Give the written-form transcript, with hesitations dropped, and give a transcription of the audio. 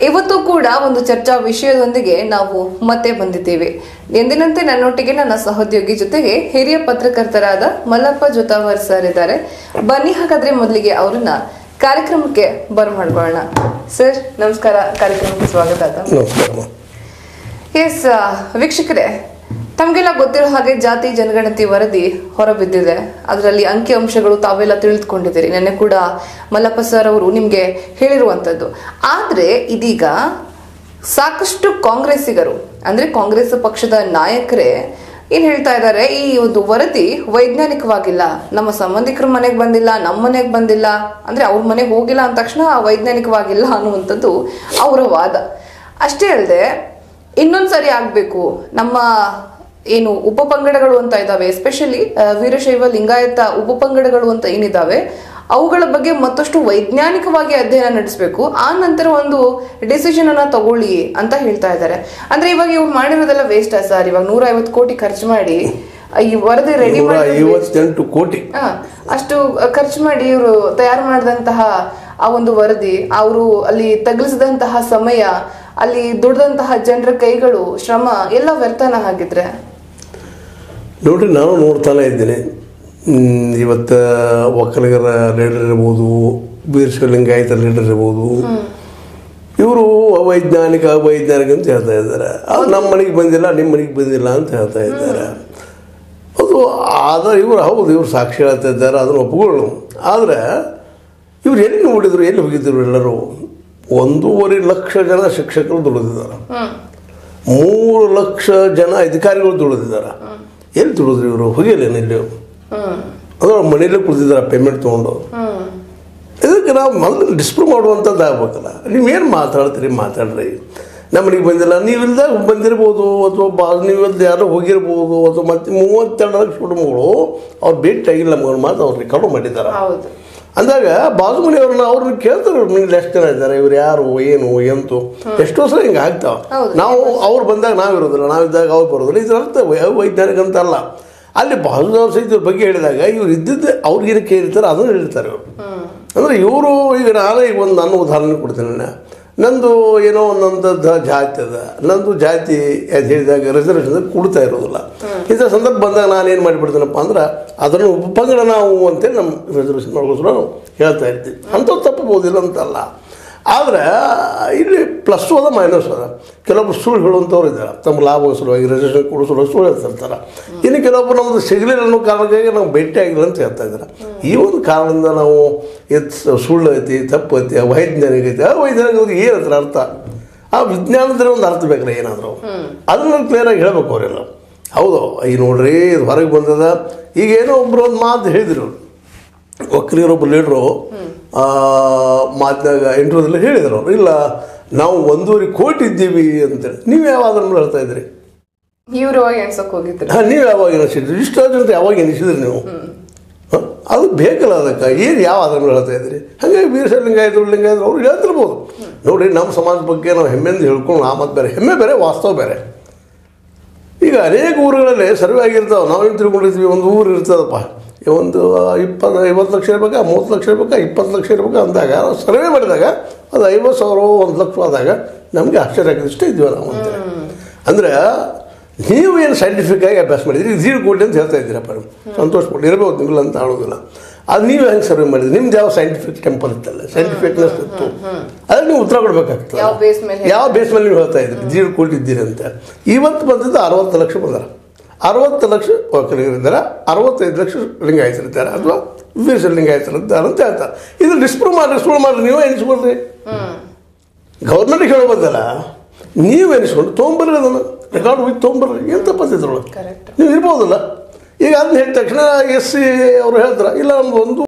ಇವತ್ತು ಕೂಡ ಒಂದು ಚರ್ಚಾ ವಿಷಯದೊಂದಿಗೆ ನಾವು ಮತ್ತೆ ಬಂದಿದ್ದೇವೆ. ಎಂದಿನಂತೆ ನನ್ನೊಟ್ಟಿಗೆ ನನ್ನ ಸಹೋದ್ಯೋಗಿ ಜೊತೆಗೆ ಹಿರಿಯ ಪತ್ರಕರ್ತರಾದ ಮಲ್ಲಪ್ಪ ಜೋತಾವರ್ ಸರ್ ಇದ್ದಾರೆ. ಬನ್ನಿ ಹಾಗಾದ್ರೆ ಮೊದಲಿಗೆ ಅವರನ್ನ ಕಾರ್ಯಕ್ರಮಕ್ಕೆ ಬರಮಾಡ್ಕೊಳ್ಳೋಣ. ಸರ್ ನಮಸ್ಕಾರ, ಕಾರ್ಯಕ್ರಮಕ್ಕೆ ಸ್ವಾಗತ. ಎಸ್ ವೀಕ್ಷಕರೇ, ತಮಗೆಲ್ಲ ಗೊತ್ತಿರೋ ಹಾಗೆ ಜಾತಿ ಜನಗಣತಿ ವರದಿ ಹೊರಬಿದ್ದಿದೆ. ಅದರಲ್ಲಿ ಅಂಕಿ ಅಂಶಗಳು ತಾವೆಲ್ಲ ತಿಳಿದುಕೊಂಡಿದ್ದೀರಿ. ನೆನ್ನೆ ಕೂಡ ಮಲ್ಲಪ್ಪ ಸರ್ ಅವರು ನಿಮ್ಗೆ ಹೇಳಿರುವಂತದ್ದು. ಆದ್ರೆ ಇದೀಗ ಸಾಕಷ್ಟು ಕಾಂಗ್ರೆಸ್ಸಿಗರು ಅಂದ್ರೆ ಕಾಂಗ್ರೆಸ್ ಪಕ್ಷದ ನಾಯಕರೇ ಏನ್ ಹೇಳ್ತಾ ಇದ್ದಾರೆ, ಈ ಒಂದು ವರದಿ ವೈಜ್ಞಾನಿಕವಾಗಿಲ್ಲ, ನಮ್ಮ ಸಂಬಂಧಿಕರ ಮನೆಗೆ ಬಂದಿಲ್ಲ, ನಮ್ಮ ಮನೆಗೆ ಬಂದಿಲ್ಲ, ಅಂದ್ರೆ ಅವ್ರ ಮನೆಗೆ ಹೋಗಿಲ್ಲ ಅಂದ ತಕ್ಷಣ ವೈಜ್ಞಾನಿಕವಾಗಿಲ್ಲ ಅನ್ನುವಂಥದ್ದು ಅವರ ವಾದ. ಅಷ್ಟೇ ಅಲ್ಲದೆ ಇನ್ನೊಂದ್ಸರಿ ಆಗ್ಬೇಕು, ನಮ್ಮ ಏನು ಉಪಪಂಗಡಗಳು ಅಂತ ಇದಾವೆ, ಎಸ್ಪೆಷಲಿ ವೀರಶೈವ ಲಿಂಗಾಯತ ಉಪಪಂಗಡಗಳು ಅಂತ ಏನಿದಾವೆ ಅವುಗಳ ಬಗ್ಗೆ ಮತ್ತಷ್ಟು ವೈಜ್ಞಾನಿಕವಾಗಿ ಅಧ್ಯಯನ ನಡೆಸಬೇಕು, ಆ ನಂತರ ಒಂದು ಡಿಸಿಷನ್ ಅನ್ನ ತಗೊಳ್ಳಿ ಅಂತ ಹೇಳ್ತಾ ಇದ್ದಾರೆ. ಅಂದ್ರೆ ಇವಾಗ ಇವ್ರು ಮಾಡಿರೋದೆಲ್ಲ ವೇಸ್ಟ್ ಸರ್. ಇವಾಗ 150 ಕೋಟಿ ಖರ್ಚು ಮಾಡಿ ಈ ವರದಿ ರೆಡಿ ಮಾಡಿ 58 ಕೋಟಿ ಅಷ್ಟು ಖರ್ಚು ಮಾಡಿ ಇವರು ತಯಾರು ಮಾಡಿದಂತಹ ಆ ಒಂದು ವರದಿ, ಅವರು ಅಲ್ಲಿ ತಗಲಿಸಿದಂತಹ ಸಮಯ, ಅಲ್ಲಿ ದುಡ್ದಂತಹ ಜನರ ಕೈಗಳು ಶ್ರಮ ಎಲ್ಲ ವ್ಯರ್ಥನ ಆಗಿದ್ರೆ ನೋಡ್ರಿ, ನಾನು ನೋಡ್ತಾನೆ ಇದ್ದೇನೆ. ಇವತ್ತು ಒಕ್ಕಲಿಗರ ಲೀಡರ್ ಇರ್ಬೋದು, ವೀರಶೈವ ಲಿಂಗಾಯತ ಲೀಡರ್ ಇರ್ಬೋದು, ಇವರು ಅವೈಜ್ಞಾನಿಕ ಅಂತ ಹೇಳ್ತಾ ಇದ್ದಾರೆ. ಅದು ನಮ್ಮ ಮನೆಗೆ ಬಂದಿಲ್ಲ, ನಿಮ್ಮ ಮನೆಗೆ ಬಂದಿಲ್ಲ ಅಂತ ಹೇಳ್ತಾ ಇದ್ದಾರೆ. ಅದು ಆದರೆ ಇವರು ಹೌದು, ಇವರು ಸಾಕ್ಷಿ ಹೇಳ್ತಾ ಇದ್ದಾರೆ, ಅದನ್ನು ಒಪ್ಪಿಕೊಳ್ಳು. ಆದರೆ ಇವ್ರು ಎಲ್ಲಿ ನೋಡಿದ್ರು, ಎಲ್ಲಿ ಹೋಗಿದ್ರು ಎಲ್ಲರೂ? 1.5 ಲಕ್ಷ ಜನ ಶಿಕ್ಷಕರು ದುಡಿದಿದ್ದಾರೆ, 3 ಲಕ್ಷ ಜನ ಅಧಿಕಾರಿಗಳು ದುಡಿದಿದ್ದಾರೆ. ಎಲ್ಲಿ ದುಡಿದ್ರು ಇವರು? ಹೋಗಿಲ್ಲೇನು ಇಲ್ಲಿ? ಅಂದ್ರೆ ಮನೆಯಲ್ಲೇ ಕುಳಿತಿದ್ದಾರೆ ಪೇಮೆಂಟ್ ತೊಗೊಂಡು. ಇದಕ್ಕೆ ನಾವು ಮೊದಲು ಡಿಸ್ಪ್ರೂವ್ ಮಾಡುವಂಥದ್ದು ಆಗ್ಬೇಕಲ್ಲ. ನೀವೇನು ಮಾತಾಡ್ತೀರಿ, ಮಾತಾಡ್ರಿ. ನಮ್ಮ ಮನೆಗೆ ಬಂದಿಲ್ಲ, ನೀವಿಲ್ದಾಗ ಬಂದಿರ್ಬೋದು, ಅಥವಾ ನೀವಿಲ್ದ ಯಾರೋ ಹೋಗಿರ್ಬೋದು, ಅಥವಾ ಮತ್ತೆ 32 ಲಕ್ಷ ಕುಟುಂಬಗಳು ಅವ್ರು ಭೇಟಿ ಆಗಿಲ್ಲ ನಮ್ಗೆ ಮಾತು ಅವ್ರು ರೆಕಾರ್ಡು ಮಾಡಿದ್ದಾರೆ. ಅಂದಾಗ ಬಾಜು ಮನೆಯವ್ರನ್ನ ಅವ್ರನ್ನ ಕೇಳ್ತಾರೆ, ನಿಮ್ಗೆ ಎಷ್ಟು ಜನ ಇದ್ದಾರೆ, ಇವ್ರು ಯಾರು, ಏನು, ಎಂತು, ಎಷ್ಟೋ ಸಲ ಹಿಂಗೆ ಆಗ್ತಾವೆ. ನಾವು ಅವ್ರು ಬಂದಾಗ ನಾವಿರೋದಿಲ್ಲ, ನಾವಿದ್ದಾಗ ಅವ್ರು ಬರೋದಿಲ್ಲ. ಇದ್ರ ಅರ್ಥ ವೈಜ್ಞಾನಿಕ ಅಂತ ಅಲ್ಲ. ಅಲ್ಲಿ ಬಾಜುದವ್ರ ಸಹಿತ ಇವ್ರ ಬಗ್ಗೆ ಹೇಳಿದಾಗ ಇವ್ರು ಇದ್ದಿದ್ದೆ ಅವ್ರಿಗೇನು ಕೇಳಿರ್ತಾರೆ ಅದನ್ನು ಹೇಳ್ತಾರೆ ಇವರು. ಅಂದರೆ ಇವರು ಈಗ ನಾನೇ ಈಗ ಒಂದು ನನ್ನ ಉದಾಹರಣೆ ಕೊಡ್ತೀನಿ. ನಂದು ಏನೋ ಒಂದೊಂದು ಜಾತಿ ಅದ, ನಂದು ಜಾತಿ ಅದು ಹೇಳಿದಾಗ ರಿಸರ್ವೇಷನ್ ಕೊಡ್ತಾ ಇರೋದಿಲ್ಲ. ಇಂಥ ಸಂದರ್ಭ ಬಂದಾಗ ನಾನು ಏನು ಮಾಡಿಬಿಡ್ತೀನಪ್ಪ ಅಂದ್ರೆ ಅದನ್ನು ಉಪಪಂಗಡ ನಾವು ಅಂತೇಳಿ ನಮ್ಮ ರಿಸರ್ವೇಷನ್ ಮಾಡ್ಕೋಸ್ಕರ ನಾವು ಹೇಳ್ತಾ ಇರ್ತೀವಿ. ಅಂಥದ್ದು ತಪ್ಪಬೋದಿಲ್ಲ ಅಂತಲ್ಲ. ಆದರೆ ಇಲ್ಲಿ ಪ್ಲಸ್ ಅದ ಮೈನಸ್ ಅದ. ಕೆಲವೊಬ್ರು ಸುಳ್ಳು ಹೇಳುವಂಥವ್ರು ಇದ್ದಾರೆ, ತಮ್ಮ ಲಾಭ ಸಲುವಾಗಿ ರಿಸರ್ವೇಷನ್ ಕೊಡೋ ಸುಳ್ಳು ಹೇಳ್ತಿರ್ತಾರೆ. ಇನ್ನು ಕೆಲವೊಬ್ಬರು ನಮ್ಮದು ಸಿಗಲಿಲ್ಲ ಅನ್ನೋ ಕಾರಣಕ್ಕಾಗಿ ನಾವು ಭೇಟಿ ಆಗಿಲ್ಲ ಅಂತ ಹೇಳ್ತಾ ಇದ್ದಾರೆ. ಈ ಒಂದು ಕಾರಣದಿಂದ ನಾವು ಸುಳ್ಳು ಐತಿ, ತಪ್ಪು ಐತಿ, ಅವೈಜ್ಞಾನಿಕ ಐತಿ. ಅವೈಜ್ಞಾನಿಕ ಏನು ಹತ್ರ ಅರ್ಥ? ಆ ವಿಜ್ಞಾನದಲ್ಲಿ ಒಂದು ಅರ್ಥ ಬೇಕಲ್ಲ ಏನಾದರೂ, ಅದನ್ನು ಕ್ಲಿಯರಾಗಿ ಹೇಳ್ಬೇಕು ಅವರೆಲ್ಲ. ಹೌದು, ಈಗ ನೋಡ್ರಿ ಇದು ಹೊರಗೆ ಬಂದದ. ಈಗ ಏನೋ ಒಬ್ಬರು ಒಂದು ಮಾತು ಹೇಳಿದರು, ಒಕ್ಕಲಿಗರೊಬ್ಬರು ಲೀಡ್ರು ಮಾತಿನಾಗ ಇಂಟರ್ವ್ಯೂದಲ್ಲಿ ಹೇಳಿದರು ಅವರು, ಇಲ್ಲ ನಾವು 1.5 ಕೋಟಿ ಇದ್ದೀವಿ ಅಂತೇಳಿ. ನೀವು ಯಾವಾಗ ಹೇಳ್ತಾ ಇದ್ರಿ? ಇವರು ಎಣ್ಸಕ್ ಹೋಗಿದ್ರು. ನೀವು ಯಾವಾಗ ಎನಿಸಿದ್ರಿ? ಇಷ್ಟ ಅಂತ ಯಾವಾಗ ಎನಿಸಿದ್ರಿ ನೀವು? ಅದು ಬೇಕಲ್ಲ ಅದಕ್ಕೆ. ಏನು ಯಾವ ಆಧಾರ ಹೇಳ್ತಾ ಇದ್ರಿ? ಹಾಗಾಗಿ ವೀರಶೈವ ಲಿಂಗಾಯತರು ಅವ್ರು ಹೇಳ್ತಿರ್ಬೋದು. ನೋಡಿರಿ, ನಮ್ಮ ಸಮಾಜದ ಬಗ್ಗೆ ನಾವು ಹೆಮ್ಮೆಂದು ಹೇಳ್ಕೊಂಡು ಆ ಮಾತು ಬೇರೆ, ಹೆಮ್ಮೆ ಬೇರೆ, ವಾಸ್ತವ ಬೇರೆ. ಈಗ ಅನೇಕ ಊರುಗಳಲ್ಲಿ ಸರ್ವೆ ಆಗಿರ್ತಾವೆ. ನಾವೇನು ತಿಳ್ಕೊಂಡಿರ್ತೀವಿ, ಒಂದು ಊರು ಇರ್ತದಪ್ಪ, ಒಂದು 50 ಲಕ್ಷ ಇರ್ಬೇಕಾ, 30 ಲಕ್ಷ ಇರ್ಬೇಕಾ, 20 ಲಕ್ಷ ಇರ್ಬೇಕಾ ಅಂದಾಗ ಸರ್ವೆ ಮಾಡಿದಾಗ ಅದು 50,000 1 ಲಕ್ಷ ಆದಾಗ ನಮಗೆ ಆಶ್ಚರ್ಯ ಆಗಿದೆ, ಇಷ್ಟೇ ಇದ್ವಿ ನಾವು ಅಂತೇಳಿ. ಅಂದರೆ ನೀವೇನು ಸೈಂಟಿಫಿಕ್ಕಾಗಿ ಅಭ್ಯಾಸ ಮಾಡಿದ್ರಿ, 0 ಕೋಟಿ ಅಂತ ಹೇಳ್ತಾ ಇದ್ದೀರಪ್ಪ, ಸಂತೋಷ ಪಟ್ಟು ಇರಬಹುದು ನಿಮ್ಮಲ್ಲ ಅಂತ ಹೇಳೋದಿಲ್ಲ. ಅದು ನೀವು ಹೆಂಗೆ ಸರ್ವೆ ಮಾಡಿದ್ರಿ? ನಿಮ್ದು ಯಾವ ಸೈಂಟಿಫಿಕ್ ಟೆಂಪಲ್ ಇತ್ತಲ್ಲ, ಸೈಂಟಿಫಿಕ್ನೆಸ್ ಇತ್ತು, ಅದಕ್ಕೆ ನೀವು ಉತ್ತರ ಕೊಡಬೇಕಾಗ್ತದೆ. ಯಾವ ಬೇಸ್ ಮೇಲೆ ನೀವು ಹೇಳ್ತಾ ಇದ್ರಿ 0 ಕೋಟಿ ಇದ್ದೀರಿ ಅಂತ? ಇವತ್ತು ಬಂದಿದ್ದು 60 ಲಕ್ಷ ಬಂದಾರ. 60 ಲಕ್ಷ ಒಕ್ಕಲಿಗರಿದ್ದಾರೆ, 65 ಲಕ್ಷ ಲಿಂಗಾಯತರಿದ್ದಾರೆ, ಅಥವಾ ವೀರಶೈವ ಲಿಂಗಾಯತರಿದ್ದಾರೆ ಅಂತ ಹೇಳ್ತಾರೆ. ಇದು ಡಿಸ್ಪ್ರೂವ್ ಮಾಡಿ ನೀವು ಎನಿಸ್ಕೊಳ್ರಿ. ಗೌರ್ಮೆಂಟಿಗೆ ಹೇಳೋ ಬಂದಲ್ಲ, ನೀವು ಎನಿಸ್ಕೊಂಡು ತೊಗೊಂಬರ್ರಿ, ಅದನ್ನು ರೆಕಾರ್ಡ್ ಹೋಗಿ ತೊಗೊಂಬರ್ರಿ. ಏನು ತಪ್ಪಿದ್ರೊಳಗೆ ನೀವು ಇರ್ಬೋದಲ್ಲ. ಈಗ ಅದನ್ನ ಹೇಳಿದ ತಕ್ಷಣ SC ಅವರು ಹೇಳ್ತಾರೆ, ಇಲ್ಲ ನಮ್ದು ಒಂದು